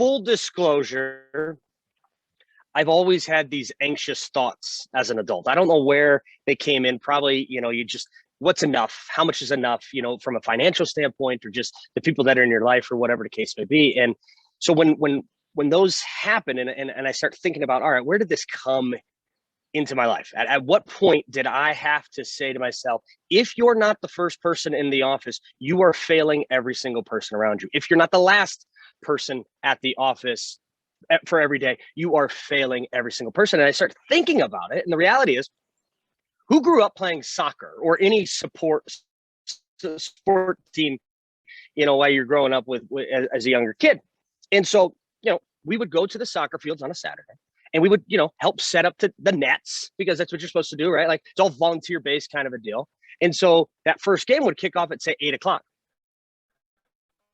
full disclosure, I've always had these anxious thoughts as an adult. I don't know where they came in. Probably, you just, what's enough? How much is enough, from a financial standpoint, or just the people that are in your life, or whatever the case may be. And so when those happen, and I start thinking about, all right, where did this come into my life? At what point did I have to say to myself, if you're not the first person in the office, you are failing every single person around you. If you're not the last person at the office for every day, you are failing every single person. And I start thinking about it. And the reality is, who grew up playing soccer or any sport team, while you're growing up with as a younger kid? And so, we would go to the soccer fields on a Saturday, and we would, help set up the nets, because that's what you're supposed to do, right? Like, it's all volunteer based kind of a deal. And so that first game would kick off at, say, 8:00.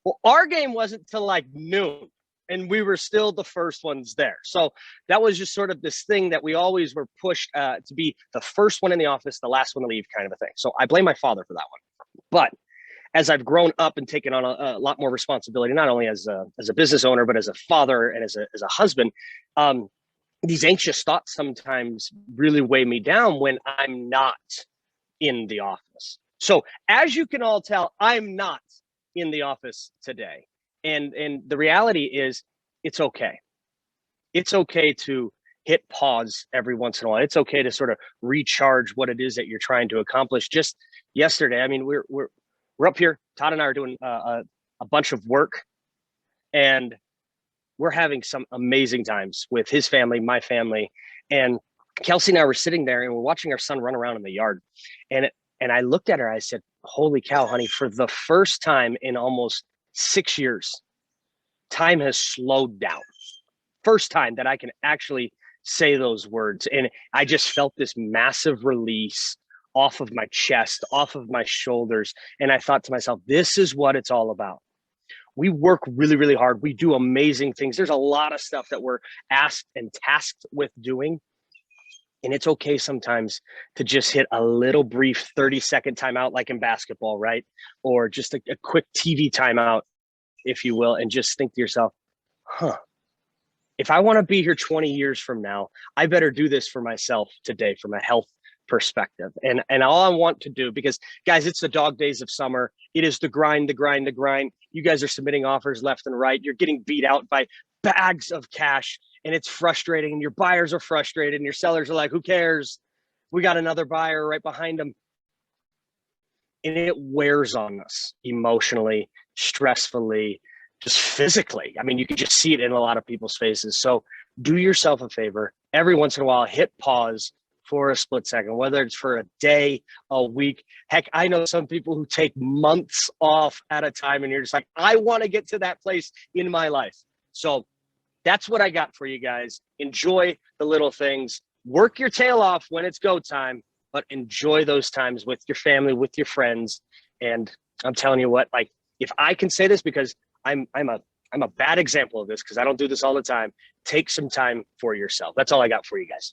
Well, our game wasn't till like noon, and we were still the first ones there. So that was just sort of this thing that we always were pushed to be the first one in the office, the last one to leave, kind of a thing. So I blame my father for that one. But as I've grown up and taken on a lot more responsibility, not only as a business owner, but as a father and as a husband, these anxious thoughts sometimes really weigh me down when I'm not in the office. So as you can all tell, I'm not in the office today. And the reality is, it's okay. It's okay to hit pause every once in a while. It's okay to sort of recharge what it is that you're trying to accomplish. Just yesterday, I mean, we're up here. Todd and I are doing a bunch of work, and we're having some amazing times with his family, my family, and Kelsey and I were sitting there, and we're watching our son run around in the yard. And I looked at her. I said, "Holy cow, honey! For the first time in almost 6 years, time has slowed down. First time that I can actually say those words." And I just felt this massive release off of my chest, off of my shoulders. And I thought to myself, this is what it's all about. We work really, really hard. We do amazing things. There's a lot of stuff that we're asked and tasked with doing. And it's okay sometimes to just hit a little brief 30-second timeout, like in basketball, right? Or just a quick TV timeout, if you will, and just think to yourself, if I want to be here 20 years from now, I better do this for myself today from a health perspective. And all I want to do, because guys, it's the dog days of summer. It is the grind. You guys are submitting offers left and right. You're getting beat out by bags of cash, and it's frustrating. And your buyers are frustrated, and your sellers are like, who cares? We got another buyer right behind them. And it wears on us emotionally, stressfully, just physically. I mean, you can just see it in a lot of people's faces. So do yourself a favor. Every once in a while, hit pause for a split second, whether it's for a day, a week. Heck, I know some people who take months off at a time, and you're just like, I want to get to that place in my life. So that's what I got for you guys. Enjoy the little things. Work your tail off when it's go time, but enjoy those times with your family, with your friends. And I'm telling you what, like, if I can say this, because I'm a bad example of this, because I don't do this all the time, take some time for yourself. That's all I got for you guys.